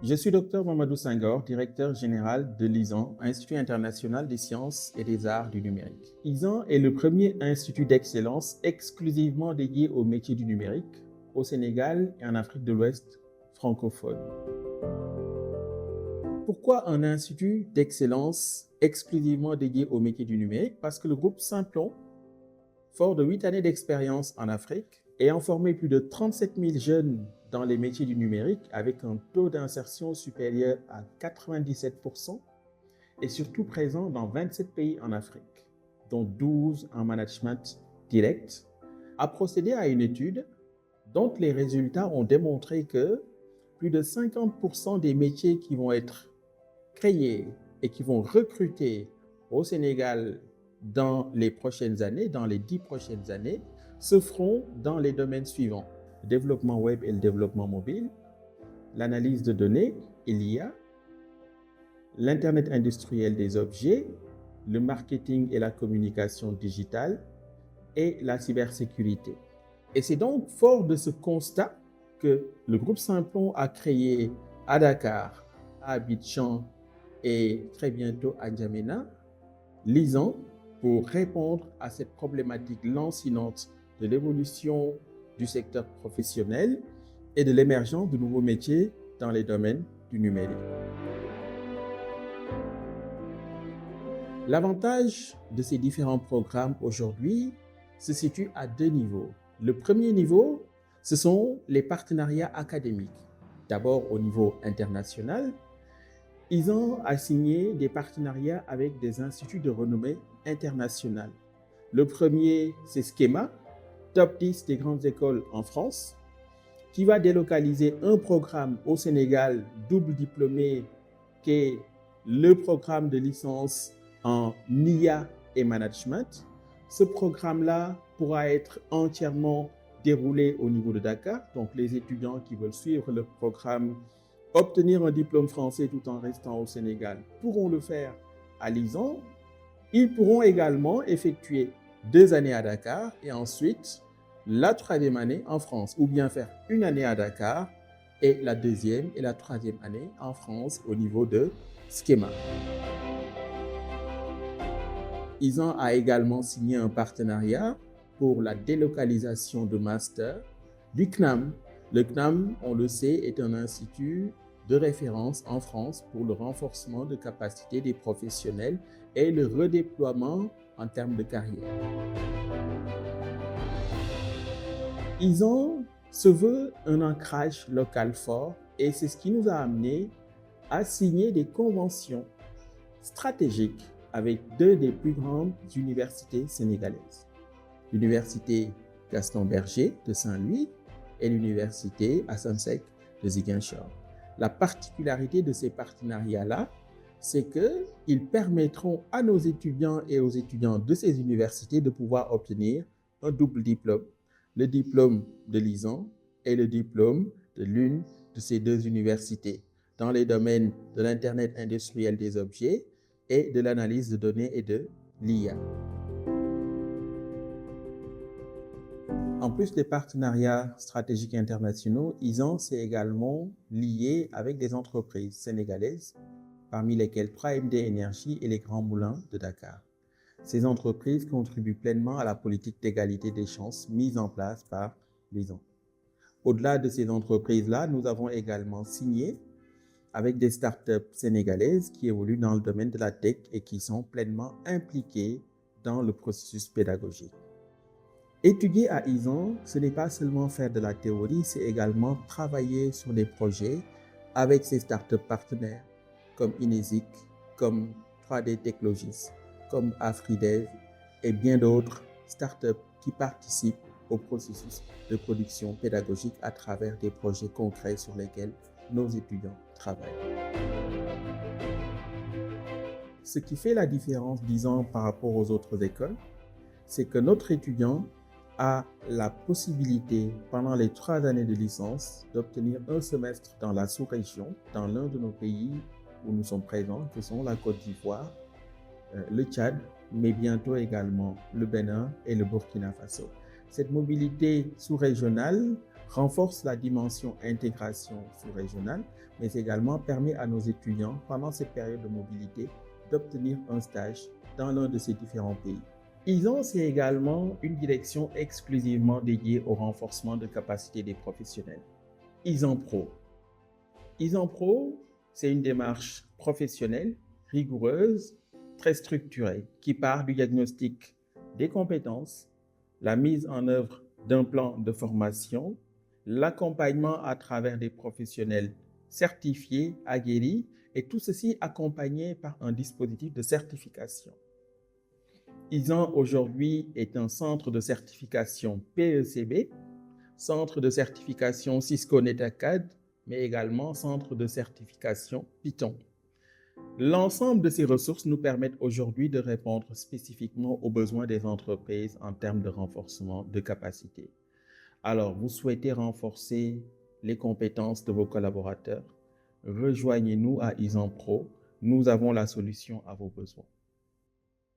Je suis Dr Mamadou Senghor, directeur général de l'ISAN, Institut international des sciences et des arts du numérique. ISAN est le premier institut d'excellence exclusivement dédié aux métiers du numérique au Sénégal et en Afrique de l'Ouest francophone. Pourquoi un institut d'excellence exclusivement dédié aux métiers du numérique? Parce que le groupe Simplon, fort de 8 années d'expérience en Afrique, ayant formé plus de 37 000 jeunes dans les métiers du numérique avec un taux d'insertion supérieur à 97% et surtout présent dans 27 pays en Afrique, dont 12 en management direct, a procédé à une étude dont les résultats ont démontré que plus de 50% des métiers qui vont être créés et qui vont recruter au Sénégal dans les prochaines années, dans les 10 prochaines années, se feront dans les domaines suivants: le développement web et le développement mobile, l'analyse de données et l'IA, l'Internet industriel des objets, le marketing et la communication digitale et la cybersécurité. Et c'est donc fort de ce constat que le groupe Simplon a créé à Dakar, à Abidjan et très bientôt à N'Djamena, l'ISAN, pour répondre à cette problématique lancinante de l'évolution du secteur professionnel et de l'émergence de nouveaux métiers dans les domaines du numérique. L'avantage de ces différents programmes aujourd'hui se situe à deux niveaux. Le premier niveau, ce sont les partenariats académiques. D'abord au niveau international, ils ont signé des partenariats avec des instituts de renommée internationale. Le premier, c'est Schema, top 10 des grandes écoles en France, qui va délocaliser un programme au Sénégal double diplômé, qui est le programme de licence en IA et management. Ce programme-là pourra être entièrement déroulé au niveau de Dakar. Donc les étudiants qui veulent suivre le programme, obtenir un diplôme français tout en restant au Sénégal, pourront le faire à l'ISAN. Ils pourront également effectuer 2 années à Dakar et ensuite la 3e année en France, ou bien faire une année à Dakar et la 2e et la 3e année en France au niveau de Schema. ISAN a également signé un partenariat pour la délocalisation de master du CNAM. Le CNAM, on le sait, est un institut de référence en France pour le renforcement de capacités des professionnels et le redéploiement en termes de carrière. ISAN se veut un ancrage local fort et c'est ce qui nous a amené à signer des conventions stratégiques avec 2 des plus grandes universités sénégalaises. L'université Gaston Berger de Saint-Louis et l'université Assane Seck de Ziguinchor. La particularité de ces partenariats-là, c'est qu'ils permettront à nos étudiants et aux étudiants de ces universités de pouvoir obtenir un double diplôme. Le diplôme de l'ISAN et le diplôme de l'une de ces 2 universités dans les domaines de l'Internet industriel des objets et de l'analyse de données et de l'IA. En plus des partenariats stratégiques internationaux, ISAN s'est également lié avec des entreprises sénégalaises, parmi lesquelles 3MD Énergie et les Grands Moulins de Dakar. Ces entreprises contribuent pleinement à la politique d'égalité des chances mise en place par l'ISAN. Au-delà de ces entreprises-là, nous avons également signé avec des startups sénégalaises qui évoluent dans le domaine de la tech et qui sont pleinement impliquées dans le processus pédagogique. Étudier à ISAN, ce n'est pas seulement faire de la théorie, c'est également travailler sur des projets avec ces startups partenaires comme Inésic, comme 3D Technologies, comme Afridev et bien d'autres startups qui participent au processus de production pédagogique à travers des projets concrets sur lesquels nos étudiants travaillent. Ce qui fait la différence d'ISAN par rapport aux autres écoles, c'est que notre étudiant a la possibilité, pendant les 3 années de licence, d'obtenir un semestre dans la sous-région, dans l'un de nos pays où nous sommes présents, que sont la Côte d'Ivoire, le Tchad, mais bientôt également le Bénin et le Burkina Faso. Cette mobilité sous-régionale renforce la dimension intégration sous-régionale, mais également permet à nos étudiants, pendant cette période de mobilité, d'obtenir un stage dans l'un de ces différents pays. ISAN, c'est également une direction exclusivement dédiée au renforcement de capacités des professionnels. ISAN Pro. ISAN Pro, c'est une démarche professionnelle, rigoureuse, très structurée, qui part du diagnostic des compétences, la mise en œuvre d'un plan de formation, l'accompagnement à travers des professionnels certifiés, aguerris, et tout ceci accompagné par un dispositif de certification. ISAN aujourd'hui est un centre de certification PECB, centre de certification Cisco NetAcad, mais également centre de certification Python. L'ensemble de ces ressources nous permettent aujourd'hui de répondre spécifiquement aux besoins des entreprises en termes de renforcement de capacité. Alors, vous souhaitez renforcer les compétences de vos collaborateurs? Rejoignez-nous à ISAN Pro. Nous avons la solution à vos besoins.